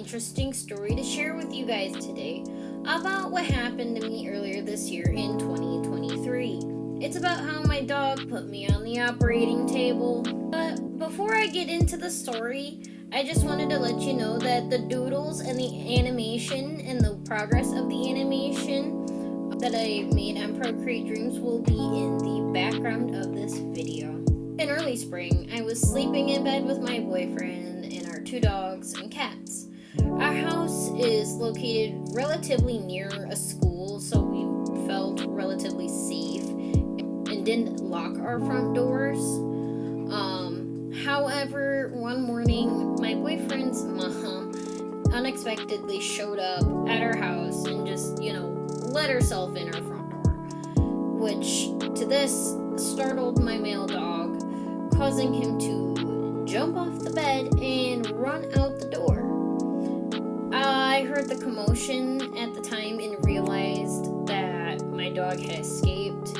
interesting story to share with you guys today about what happened to me earlier this year in 2023. It's about how my dog put me on the operating table. But before I get into the story, I just wanted to let you know that the doodles and the animation and the progress of the animation that I made on Procreate Dreams will be in the background of this video. In early spring, I was sleeping in bed with my boyfriend and our 2 dogs and cats. Our house is located relatively near a school, so we felt relatively safe and didn't lock our front doors. However, one morning, my boyfriend's mom unexpectedly showed up at our house and just, let herself in our front door, which to this startled my male dog, causing him to jump off the bed and run out the door. I heard the commotion at the time and realized that my dog had escaped,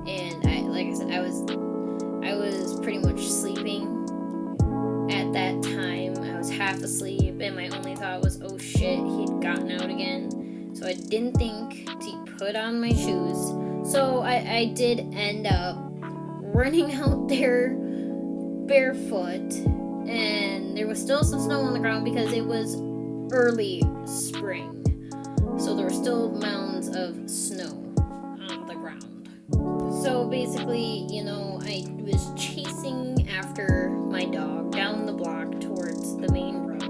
and I was pretty much sleeping at that time. I was half asleep, and my only thought was, oh shit, he'd gotten out again. So I didn't think to put on my shoes. So I did end up running out there barefoot, and there was still some snow on the ground because it was early spring. So there were still mounds of snow on the ground. So basically, I was chasing after my dog down the block towards the main road.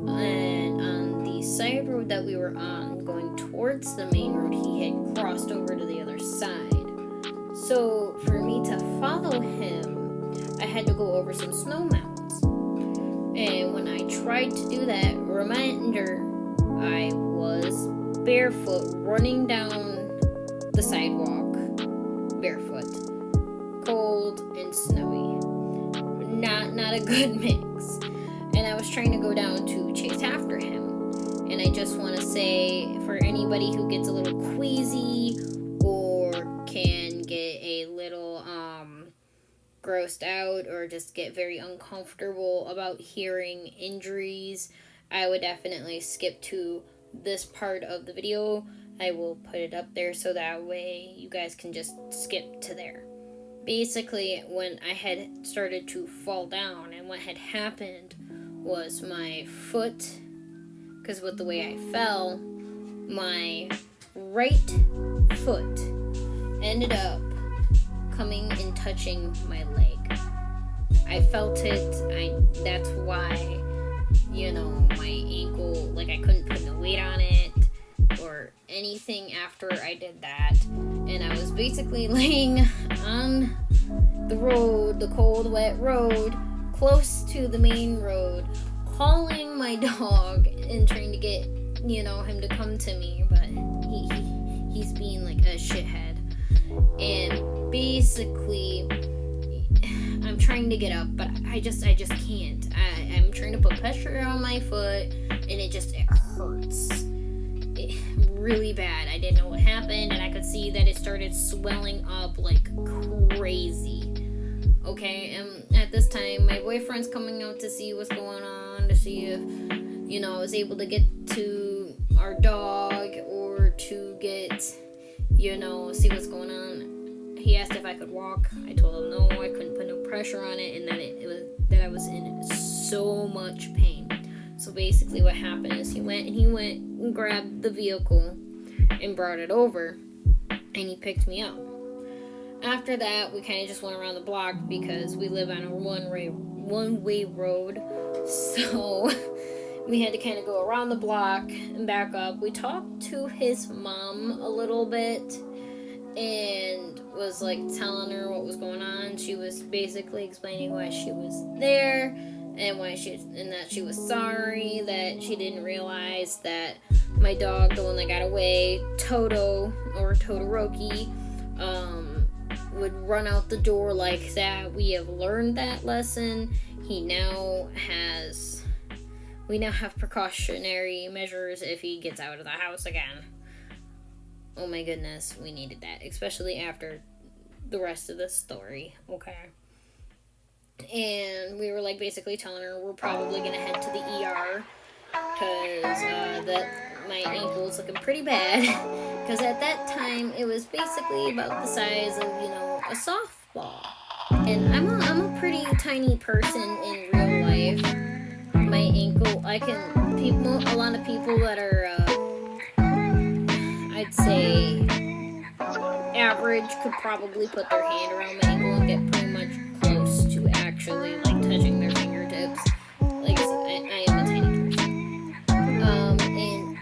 And on the side road that we were on, going towards the main road, he had crossed over to the other side. So for me to follow him, I had to go over some snow mounds. And when I tried to do that, reminder, I was barefoot running down the sidewalk, barefoot, cold and snowy. Not a good mix. And I was trying to go down to chase after him. And I just want to say, for anybody who gets a little queasy or can get a little grossed out or just get very uncomfortable about hearing injuries, I would definitely skip to this part of the video. I will put it up there so that way you guys can just skip to there. Basically, when I had started to fall down, and what had happened was my foot, because with the way I fell, my right foot ended up coming and touching my leg. I felt it. That's why, my ankle, I couldn't put no weight on it or anything after I did that. And I was basically laying on the road, the cold, wet road, close to the main road, calling my dog and trying to get, him to come to me, but he's being like a shithead. And basically, I'm trying to get up, but I just can't. I'm trying to put pressure on my foot, and it hurts. Really bad. I didn't know what happened, and I could see that it started swelling up like crazy. Okay, and at this time, my boyfriend's coming out to see what's going on, to see if, I was able to get to our dog or to get, see what's going on. He asked if I could walk. I told him no, I couldn't put no pressure on it, and that I was in so much pain. So basically what happened is he went and grabbed the vehicle and brought it over, and he picked me up. After that, we kind of just went around the block because we live on a one-way road, so we had to kind of go around the block and back up. We talked to his mom a little bit and was telling her what was going on. She was basically explaining why she was there and that she was sorry that she didn't realize that my dog, the one that got away, Toto or Todoroki, would run out the door like that. We have learned that lesson. We now have precautionary measures if he gets out of the house again. Oh my goodness, we needed that, especially after the rest of the story, okay? And we were basically telling her we're probably gonna head to the ER because that my ankle was looking pretty bad. Because at that time it was basically about the size of a softball, and I'm a pretty tiny person in real life. My ankle, a lot of people that are I'd say average could probably put their hand around my ankle and get pretty much close to actually like touching their fingertips. Like I am a tiny person. And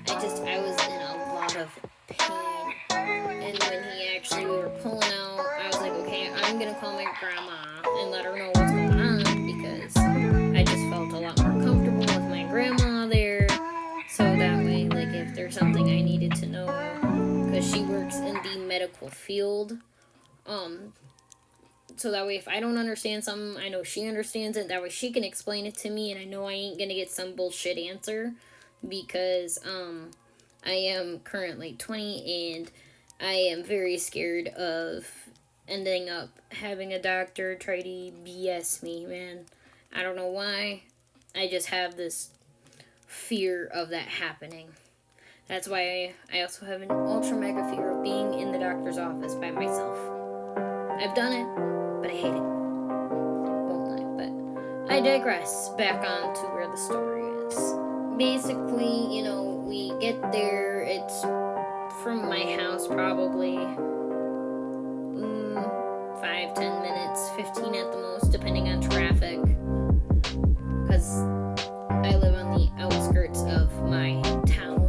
I was in a lot of pain. And when we were pulling out, I was like, okay, I'm gonna call my grandma and let her know what's going on, because I just felt a lot more comfortable with my grandma there. So that way, like, if there's something I needed to know, because she works in the medical field, so that way if I don't understand something, I know she understands it. That way she can explain it to me, and I know I ain't gonna get some bullshit answer, because I am currently 20 and I am very scared of ending up having a doctor try to BS me, man. I don't know why. I just have this fear of that happening. That's why I also have an ultra mega fear of being in the doctor's office by myself. I've done it, but I hate it. Won't lie, but I digress. Back on to where the story is. Basically, we get there. It's from my house probably 5-10 minutes, 15 at the most, depending on traffic, because I live on the outskirts of my town.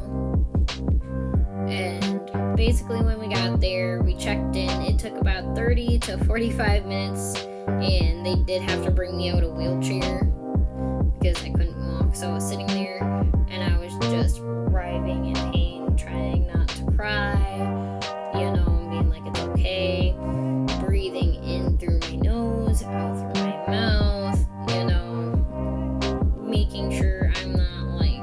And basically when we got there, we checked in. It took about 30 to 45 minutes, and they did have to bring me out a wheelchair because I couldn't walk. So I was sitting there and I was just writhing in pain, trying not to cry, being like, it's okay, breathing in through my nose, out through my mouth, making sure I'm not like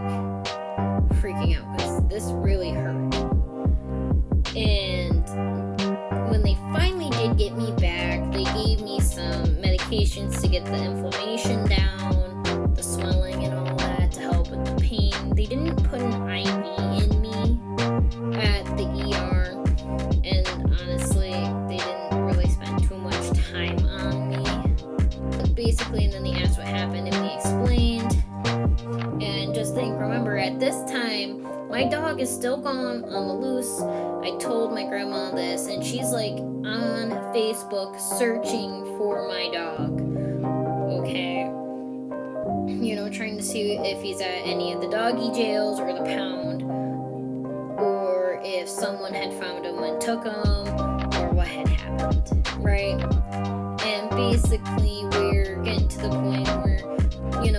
freaking out, because this really hurt. And when they finally did get me back, they gave me some medications to get the inflammation down, the swelling and all that, to help with the pain. They didn't put an IV in me at the ER, and honestly, they didn't really spend too much time on me. But basically, and then they asked what happened, and we explained. And just remember, at this time, my dog is still gone on the loose. I told my grandma this, and she's like on Facebook searching for my dog. Okay. Trying to see if he's at any of the doggy jails or the pound, or if someone had found him and took him, or what had happened, right? And basically, we're getting to the point where,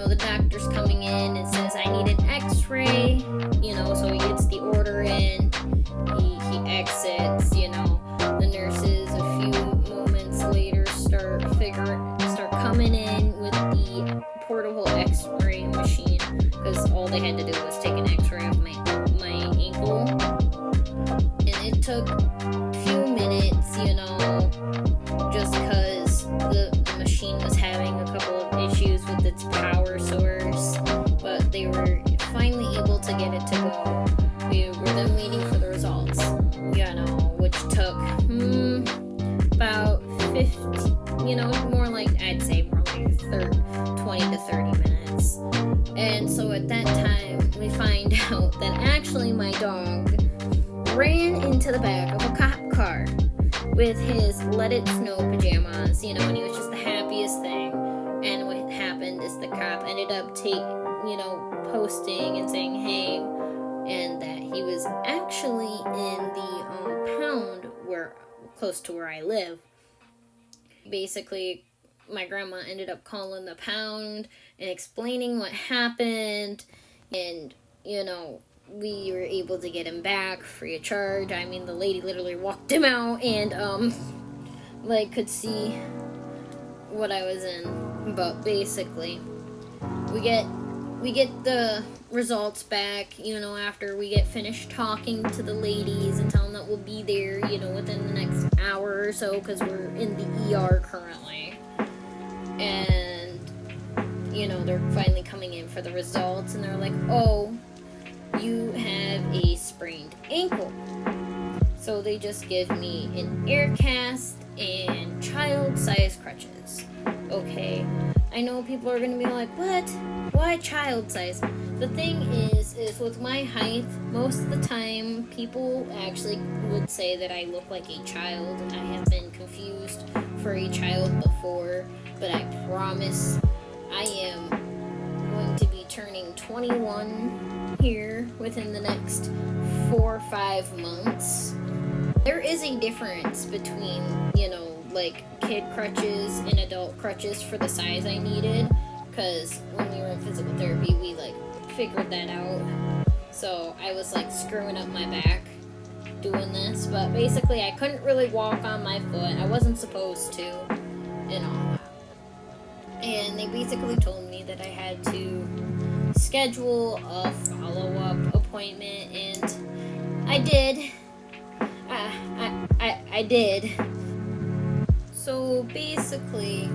the doctor's coming in and says, I need an x-ray, so he gets the order in, he exits, the nurses a few moments later start coming in with the portable x-ray machine, because all they had to do was take an x-ray of my ankle, and it took a few minutes, just because the machine was having a couple of issues with its power source, but they were finally able to get it to go. We were then waiting for the results, which took about 50, more like 20 to 30 minutes. And so at that time, we find out that actually my dog ran into the back of a cop car with his Let It Snow pajamas, and he was just the happiest thing. And what happened is the cop ended up posting and saying, hey, and that he was actually in the pound close to where I live. Basically, my grandma ended up calling the pound and explaining what happened, and we were able to get him back free of charge. I mean, the lady literally walked him out and could see what I was in. But basically, we get the results back, after we get finished talking to the ladies and tell them that we'll be there, within the next hour or so, because we're in the ER currently. And they're finally coming in for the results, and they're like, oh, you have a sprained ankle. So they just give me an air cast and child-sized crutches. Okay, I know people are gonna be like, what? Why child size? The thing is with my height, most of the time people actually would say that I look like a child. I have been confused for a child before, but I promise I am going to be turning 21 here within the next 4 or 5 months. There is a difference between, like kid crutches and adult crutches for the size I needed, because when we were in physical therapy, we figured that out. So I was screwing up my back doing this, but basically I couldn't really walk on my foot. I wasn't supposed to, and all. And they basically told me that I had to schedule a follow-up appointment, and I did. I did. So basically,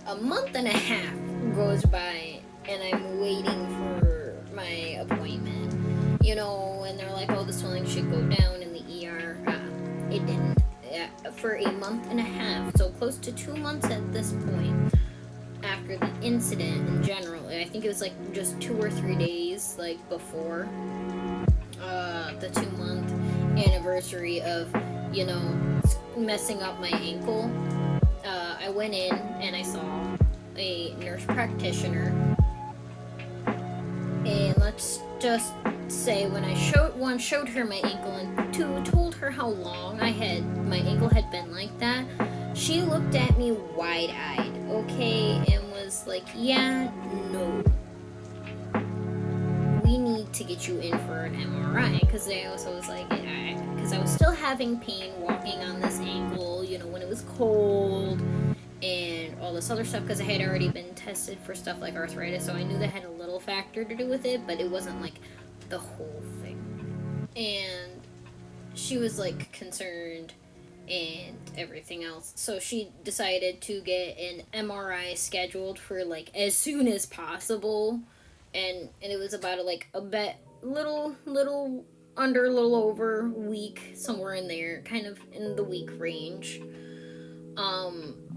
a month and a half goes by, and I'm waiting for my appointment. And they're like, oh, the swelling should go down in the ER. It didn't. For a month and a half, so close to 2 months at this point, after the incident in general. I think it was just 2 or 3 days before the 2-month anniversary of messing up my ankle. I went in and I saw a nurse practitioner, and let's just say when I showed her my ankle, and 2 told her how long my ankle had been like that, she looked at me wide-eyed, okay, and was like, yeah, no, we need to get you in for an MRI, because they also was like, because I was still having pain walking on this ankle, when it was cold, and all this other stuff, because I had already been tested for stuff like arthritis, so I knew that had a little factor to do with it, but it wasn't the whole thing. And she was concerned and everything else, so she decided to get an MRI scheduled for as soon as possible, and it was about little over a week, somewhere in there, kind of in the week range.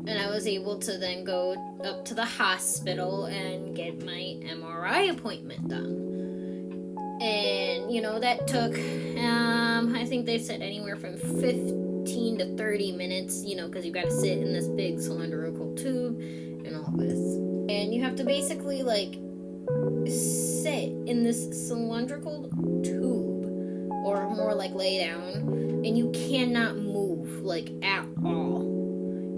And I was able to then go up to the hospital and get my MRI appointment done. And, that took, I think they said anywhere from 15 to 30 minutes, because you gotta sit in this big cylindrical tube and all this. And you have to basically, sit in this cylindrical tube, or more lay down, and you cannot move, at all.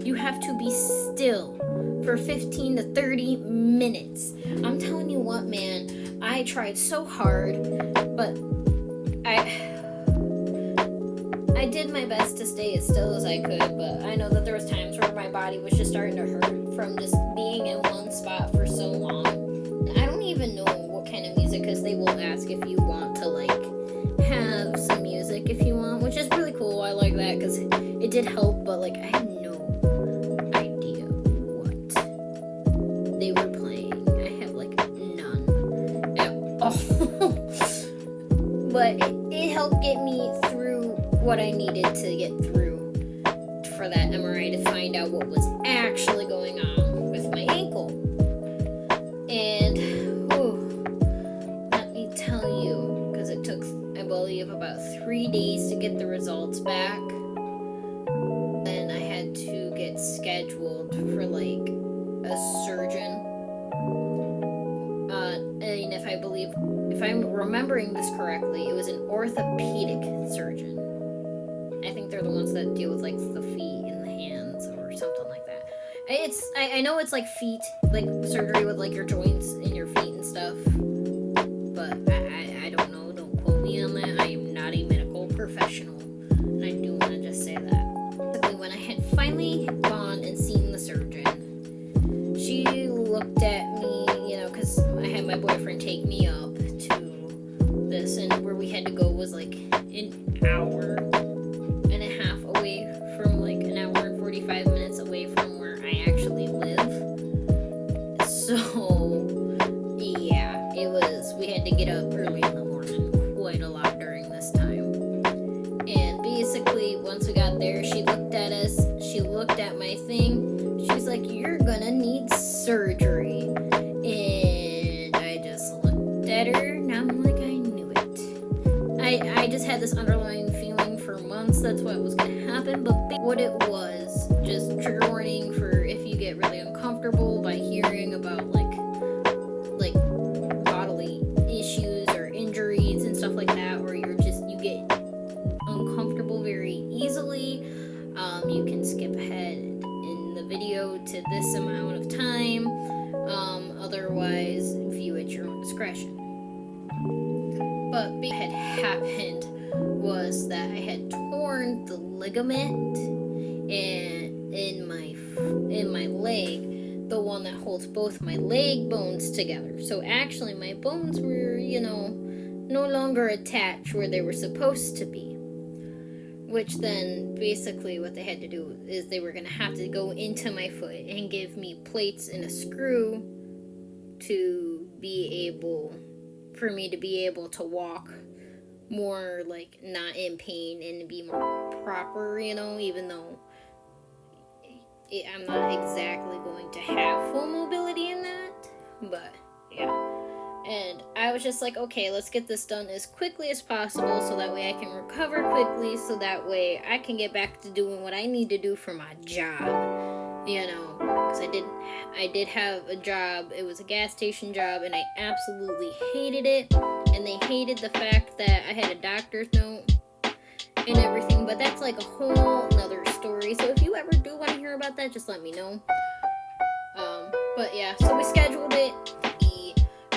You have to be still for 15 to 30 minutes. I'm telling you what, man, I tried so hard, but I did my best to stay as still as I could, but I know that there was times where my body was just starting to hurt from just being in one spot for so long. I don't even know what kind of music, because they will ask if you want to have some music if you want, which is really cool. I like that, because it did help, but I had no idea what they were playing. I have none at all. But it helped get me through what I needed to get through for that MRI, to find out what was actually going on with my ankle. And let me tell you, because it took, I believe, about 3 days to get the results back. Then I had to get scheduled for a surgeon. And if I'm remembering this correctly, it was an orthopedic surgeon. I think they're the ones that deal with the feet and the hands or something like that. I know it's feet, surgery with your joints in your feet and stuff, but I don't know. Don't quote me on that. I am not a medical professional, and I do want to just say that. When I had finally gone and seen the surgeon, she looked at me, because I had my boyfriend take me up to this, and where we had to go was an hour and a half away from an hour and 45 minutes away from where I actually live. So got there, she looked at us, she looked at my thing, she's like, "You're gonna need surgery." And I just looked at her, and I'm like, I knew it. I just had this underlying feeling for months that's what was gonna happen, but what it was, just trigger warning for if you get really uncomfortable by hearing about like bodily issues or injuries and stuff like that, or you get uncomfortable very easily, you can skip ahead in the video to this amount of time. Otherwise, view at your own discretion. But what had happened was that I had torn the ligament in my leg, the one that holds both my leg bones together. So actually, my bones were, no longer attached where they were supposed to be. Which then, basically, what they had to do is they were going to have to go into my foot and give me plates and a screw for me to be able to walk more, like, not in pain and be more proper, even though I'm not exactly going to have full mobility in that. But, yeah. And I was just like, okay, let's get this done as quickly as possible so that way I can recover quickly, so that way I can get back to doing what I need to do for my job, because I did have a job. It was a gas station job, and I absolutely hated it, and they hated the fact that I had a doctor's note and everything, but that's like a whole nother story. So if you ever do want to hear about that, just let me know. But yeah, so we scheduled it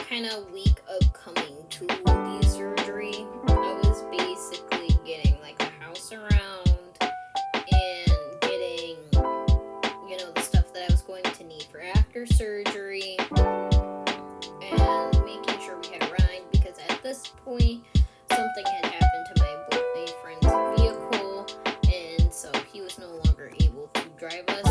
kind of week of coming to the surgery. I was basically getting like the house around and getting, the stuff that I was going to need for after surgery, and making sure we had a ride, because at this point something had happened to my boyfriend's vehicle, and so he was no longer able to drive us.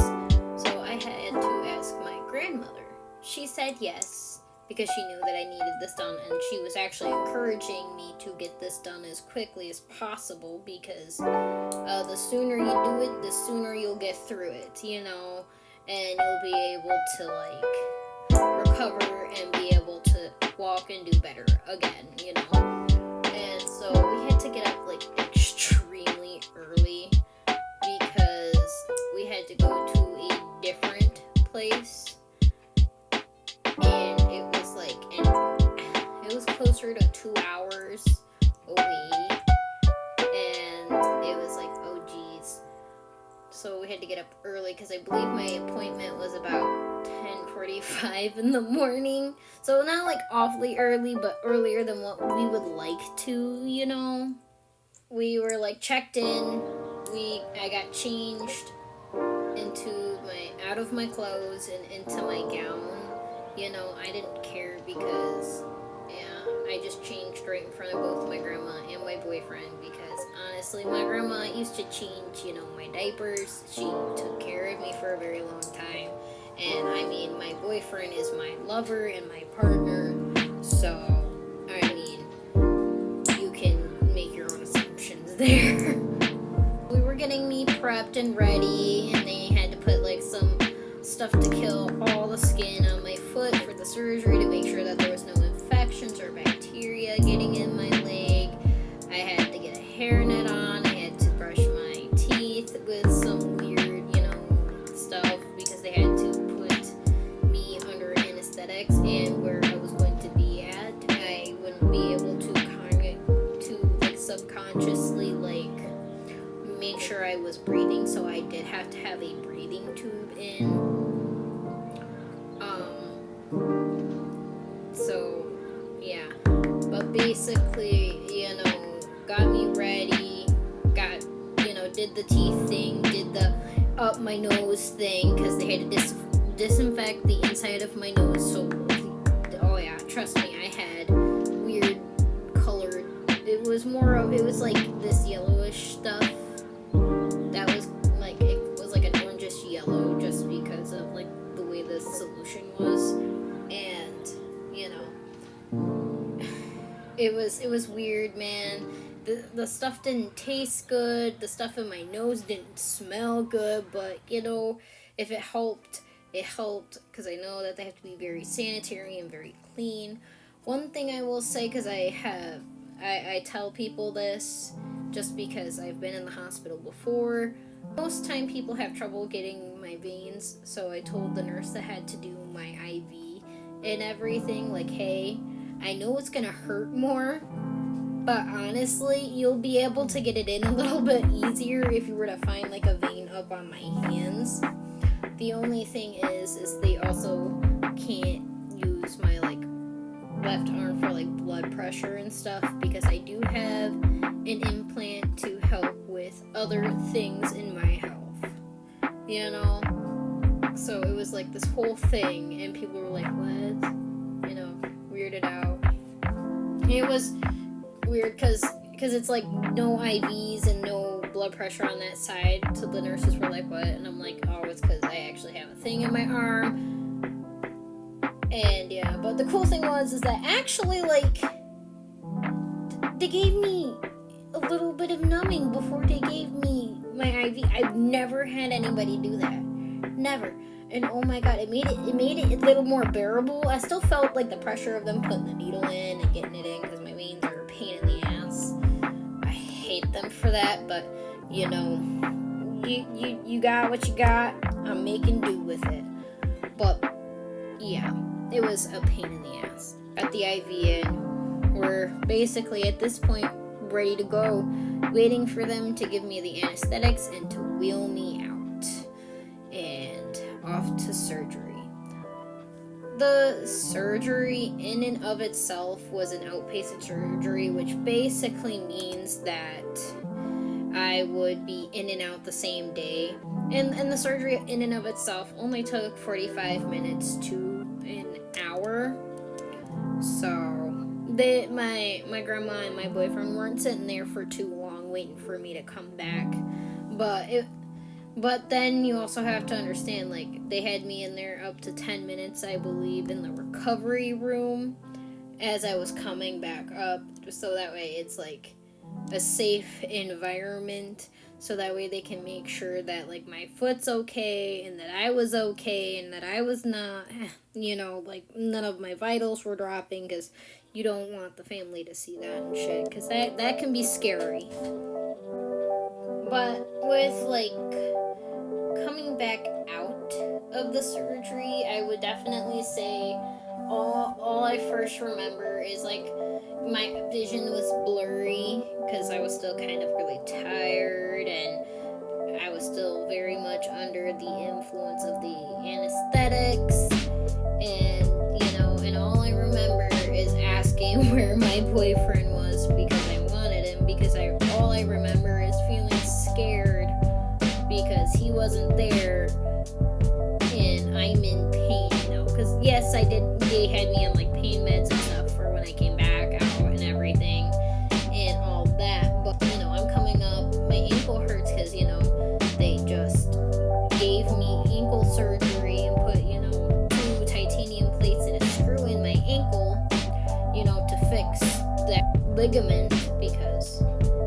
So I had to ask my grandmother. She said yes, because she knew that I needed this done, and she was actually encouraging me to get this done as quickly as possible, because the sooner you do it, the sooner you'll get through it, and you'll be able to recover and be able to walk and do better again, And so we had to get up like extremely early, because we had to go to a different place. And it was closer to 2 hours away, and it was like, oh geez. So we had to get up early, because I believe my appointment was about 10:45 in the morning. So not like awfully early, but earlier than what we would like to, We were like checked in. I got changed out of my clothes and into my gown. I didn't care, because I just changed right in front of both my grandma and my boyfriend, because honestly, my grandma used to change, my diapers. She took care of me for a very long time. And my boyfriend is my lover and my partner. So, you can make your own assumptions there. We were getting me prepped and ready, and they had to put like some stuff to kill all the skin on my foot for the surgery, to make sure that there was no infections or bacteria getting in my leg. I had to get a hairnet on. I had to brush my teeth with some weird, stuff, because they had to put me under anesthetics, and where I was going to be at, I wouldn't be able to subconsciously make sure I was breathing, so I did have to have a breathing tube in. So yeah, but basically, got me ready, did the teeth thing, did the up my nose thing, because they had to disinfect the inside of my nose. So, oh yeah, trust me, I had weird colored, it was like this yellowish stuff that was like an orangish yellow, just because of like the way the solution was. And it was weird, man. the stuff didn't taste good, the stuff in my nose didn't smell good, but if it helped, it helped, because I know that they have to be very sanitary and very clean. One thing I will say, because I tell people this just because I've been in the hospital before. Most time people have trouble getting my veins, so I told the nurse that had to do my IV and everything, like, hey, I know it's gonna hurt more, but honestly, you'll be able to get it in a little bit easier if you were to find like a vein up on my hands. The only thing is they also can't use my like left arm for like blood pressure and stuff, because I do have an implant to help with other things in my health, so it was like this whole thing, and people were like, what, weirded out. It was weird because it's like no IVs and no blood pressure on that side, so the nurses were like, what? And I'm like, oh, it's because I actually have a thing in my arm. And yeah, but the cool thing is that actually, like, they gave me a little bit of numbing before they gave me my IV. I've never had anybody do that. Never. And oh my god, it made it a little more bearable. I still felt like the pressure of them putting the needle in and getting it in, because my veins are a pain in the ass. I hate them for that, but you got what you got. I'm making do with it. But yeah, it was a pain in the ass. Got the IV in. We're basically at this point ready to go, waiting for them to give me the anesthetics and to wheel me out and off to surgery. The surgery in and of itself was an outpatient surgery, which basically means that I would be in and out the same day. And the surgery in and of itself only took 45 minutes to an hour. So my grandma and my boyfriend weren't sitting there for too long waiting for me to come back. But then you also have to understand, like, they had me in there up to 10 minutes, I believe, in the recovery room as I was coming back up, so that way it's like a safe environment, so that way they can make sure that like my foot's okay and that I was okay and that I was not, like none of my vitals were dropping, because you don't want the family to see that and shit, because that can be scary. But with like coming back out of the surgery, I would definitely say all I first remember is like my vision was blurry, because I was still kind of really tired and I was still very much under the influence of the anesthetics, and and all I remember is asking where my boyfriend was, because I wanted him, because all I remember is feeling scared because he wasn't there and I'm in pain, because yes, they had me on like pain meds and stuff for when I came back out and everything and all that, but I'm coming up, my ankle hurts because they just gave me ankle surgery and put 2 titanium plates and a screw in my ankle to fix that ligament, because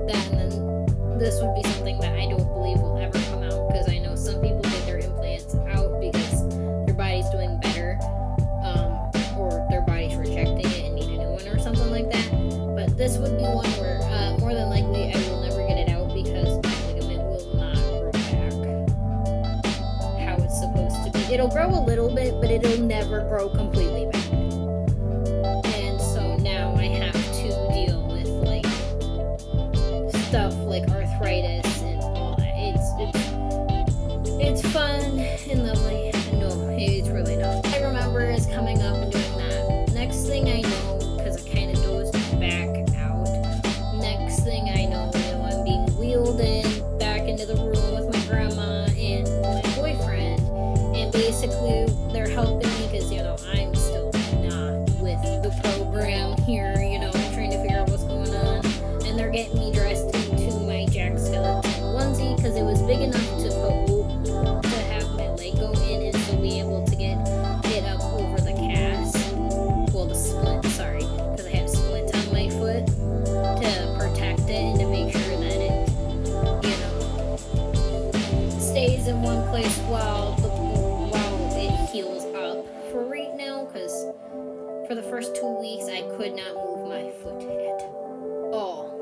that, and then this would be something that I don't believe will ever come out, because I know some people get their implants out because their body's doing better, or their body's rejecting it and need a new one or something like that. But this would be one where more than likely I will never get it out, because my ligament will not grow back how it's supposed to be. It'll grow a little bit, but it'll never grow completely back. And so now I have to deal with like stuff like arthritis and all that. It's fun and lovely. No, it's really not. I remember is coming up and doing that. Next thing I know, because I kind of dozed back out, next thing I know, I'm being wheeled in back into the room with my grandma and my boyfriend, and basically they're helping me because I'm still not with the program here, trying to figure out what's going on, and they're getting me dressed into my Jack Skellington onesie, because it was big enough to have my leg go in and still be able to get it up over the cast, well, the splint, sorry, because I have splint on my foot to protect it stays in one place while it heals up for right now, because for the first 2 weeks I could not move my foot at all.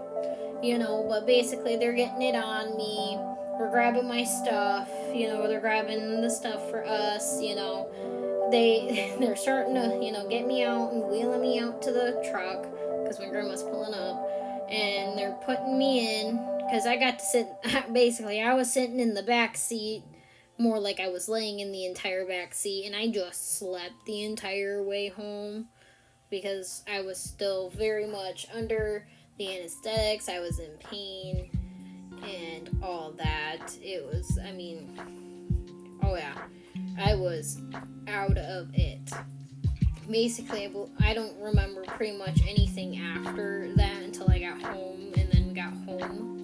But basically they're getting it on me. We're grabbing my stuff, they're grabbing the stuff for us, they're starting to, get me out and wheeling me out to the truck because my grandma's pulling up, and they're putting me in because I got to sit. Basically, I was sitting in the back seat, more like I was laying in the entire back seat, and I just slept the entire way home because I was still very much under the anesthetics. I was in pain and all that. It was, oh yeah, I was out of it. Basically, I don't remember pretty much anything after that until I got home, and then we got home,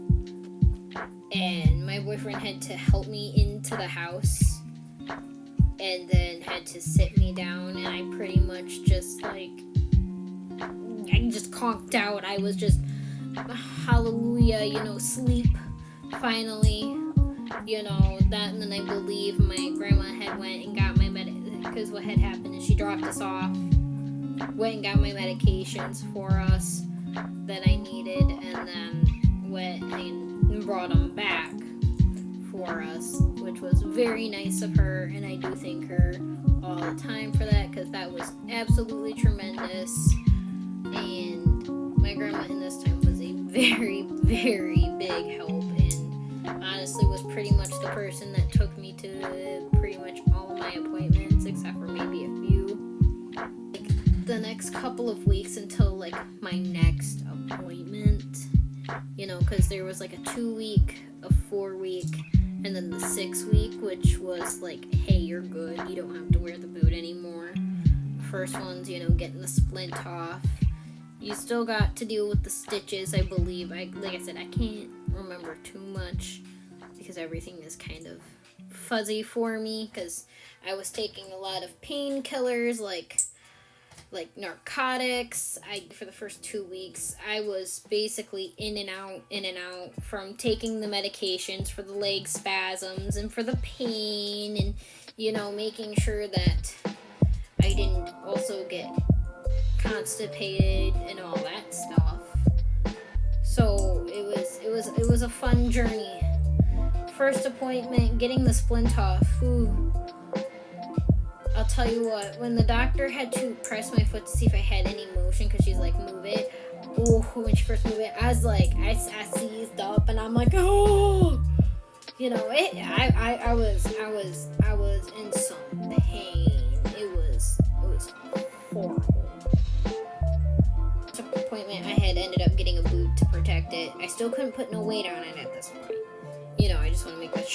and my boyfriend had to help me into the house, and then had to sit me down, and I pretty much just, I just conked out. I was just, hallelujah, sleep, finally, that, and then I believe my grandma had went and got my because what had happened is she dropped us off, went and got my medications for us that I needed, and then went and brought them back for us, which was very nice of her, and I do thank her all the time for that, because that was absolutely tremendous. And my grandma in this time was a very, very big help, and honestly was pretty much the person that took me to pretty much all of my appointments, except for maybe a few. The next couple of weeks until my next appointment, because there was a 2-week, a 4-week, and then the 6-week, which was hey, you're good, you don't have to wear the boot anymore. The first one's, getting the splint off. You still got to deal with the stitches, I believe. Like I said, I can't remember too much because everything is kind of fuzzy for me, because I was taking a lot of painkillers, like narcotics. For the first 2 weeks, I was basically in and out from taking the medications for the leg spasms and for the pain, and making sure that I didn't also get constipated and all that stuff. So it was a fun journey. First appointment, getting the splint off. Ooh. I'll tell you what, when the doctor had to press my foot to see if I had any motion, because she's like, move it. Ooh, when she first moved it, I was like, I seized up, and I'm like, oh, I was in some pain. It was horrible. Appointment, I had ended up getting a boot to protect it. I still couldn't put no weight on it at this point. I just want to make that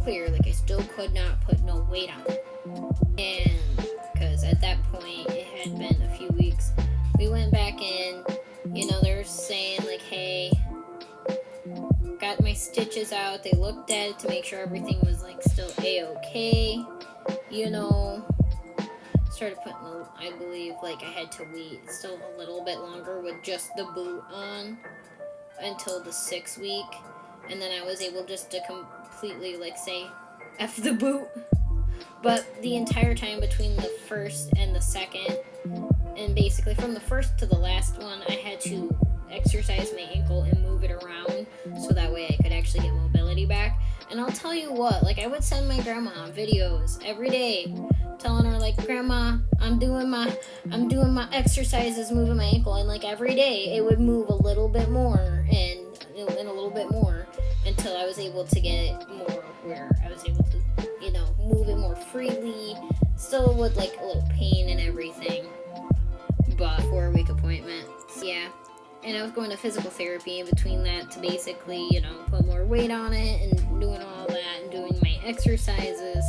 clear. I still could not put no weight on it. And because at that point it had been a few weeks, we went back in. They're saying hey, got my stitches out. They looked at it to make sure everything was still a-okay. Started putting I believe I had to wait still a little bit longer with just the boot on until the 6th week, and then I was able just to completely say F the boot. But the entire time between the first and the second, and basically from the first to the last one, I had to exercise my ankle and move it around so that way I could actually get mobility back. And I'll tell you what, I would send my grandma videos every day telling her Grandma, I'm doing my exercises, moving my ankle, and every day it would move a little bit more and a little bit more until I was able to get it more where I was able to move it more freely, still with a little pain and everything, but 4-week appointment. Yeah, and I was going to physical therapy in between that to basically put more weight on it and doing all that and doing my exercises.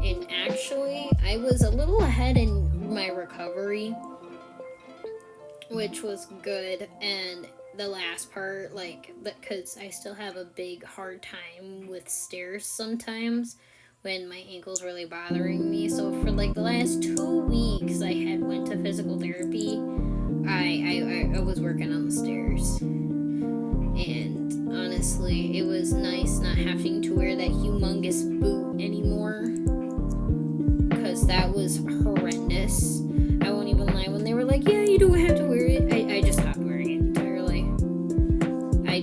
And actually I was a little ahead in my recovery, which was good. And the last part, because I still have a big hard time with stairs sometimes when my ankle's really bothering me. So for the last 2 weeks I had went to physical therapy, I was working on the stairs. And honestly, honestly, it was nice not having to wear that humongous boot anymore, because that was horrendous. I won't even lie, when they were like, yeah, you don't have to wear it, I just stopped wearing it entirely. I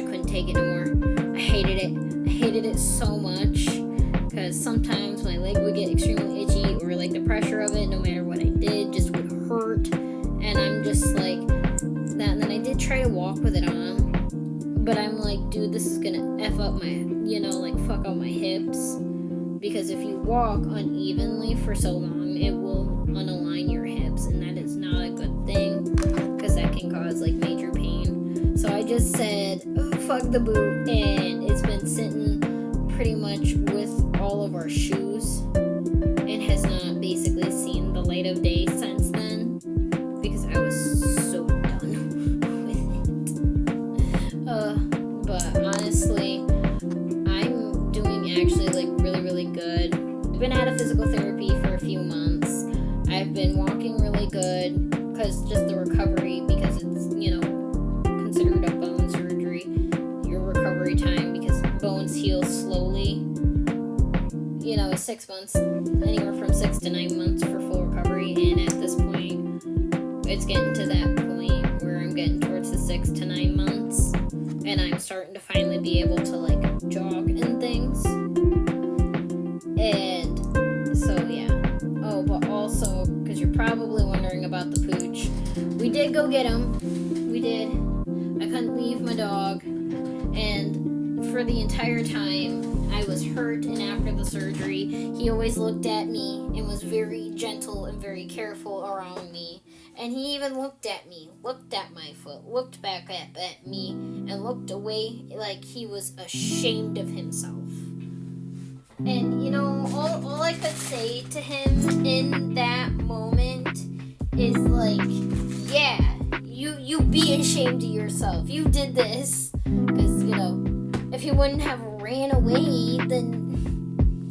couldn't take it anymore. I hated it so much, because sometimes my leg would get extremely itchy, or like the pressure of it, no matter what I did, just would hurt, and I'm just like that. And then I did try to walk with it on, but I'm like, dude, this is gonna F up my, like fuck up my hips, because if you walk unevenly for so long, it will unalign your hips, and that is not a good thing, because that can cause like major pain. So I just said, oh, fuck the boot, and it's been sitting pretty much with all of our shoes, and has not basically seen the light of day since then, because I was so done with it. But honestly, I'm doing actually like really, really good. I've been out of physical therapy for a few months. I've been walking really good, because just the recovery, because it's, considered a bone surgery, your recovery time, because bones heal slowly, is 6 months, anywhere from 6 to 9 months for full recovery, and at this point, it's getting to that point where I'm getting towards the 6 to 9 months, and I'm starting to finally be able to, like, jog and things, and so, yeah. Oh, but also, because you're probably wondering about the pooch, we did go get him. We did. I couldn't leave my dog, and for the entire time I was hurt, and after the surgery, he always looked at me and was very gentle and very careful around me. And he even looked at me, looked at my foot, looked back at me, and looked away like he was ashamed of himself. And, all I could say to him in that moment is like, yeah, you be ashamed of yourself. You did this. Because, if he wouldn't have ran away, then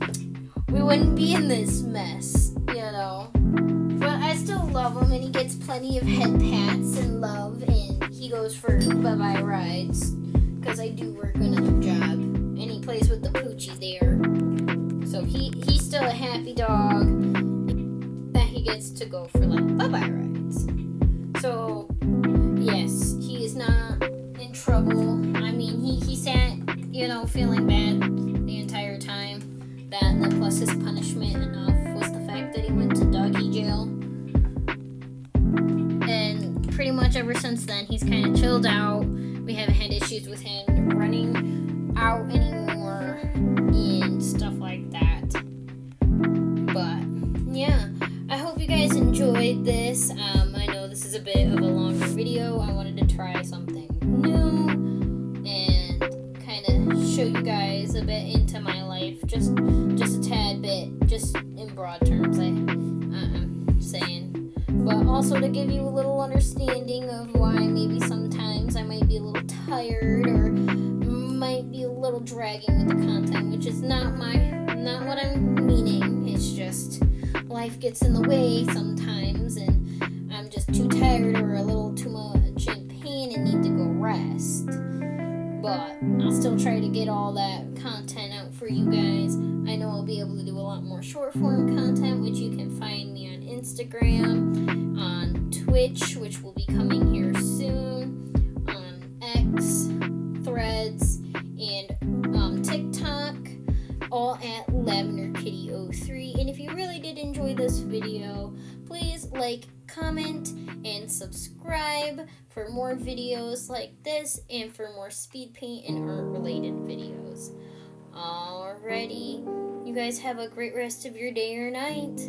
we wouldn't be in this mess, But I still love him, and he gets plenty of head pats and love, and he goes for bye-bye rides, because I do work another job, and he plays with the poochie there. So he's still a happy dog that he gets to go for, like, bye-bye rides. So, yes, he is not in trouble. I mean, he sat, feeling bad the entire time. That, and then plus his punishment enough was the fact that he went to doggy jail. And pretty much ever since then, he's kind of chilled out. We haven't had issues with him running out anymore and stuff like that. But, yeah, I hope you guys enjoyed this. I know this is a bit of a longer video. I wanted to try something new and kind of show you guys a bit into my life, just a tad bit, just in broad terms, I'm saying, but also to give you a little understanding of why maybe sometimes I might be a little tired, or might be a little dragging with the content, which is not what I'm meaning. It's just life gets in the way sometimes, and I'm just too tired or a little too much in pain and need to go rest. But I'll still try to get all that content out for you guys. I know I'll be able to do a lot more short form content, which you can find me on Instagram, on Twitch, which will be coming here soon, on X, Threads, and TikTok, all at LavenderKitty03. And if you really did enjoy this video, please like, comment, and subscribe for more videos like this, and for more speed paint and art related videos. Alrighty, you guys have a great rest of your day or night.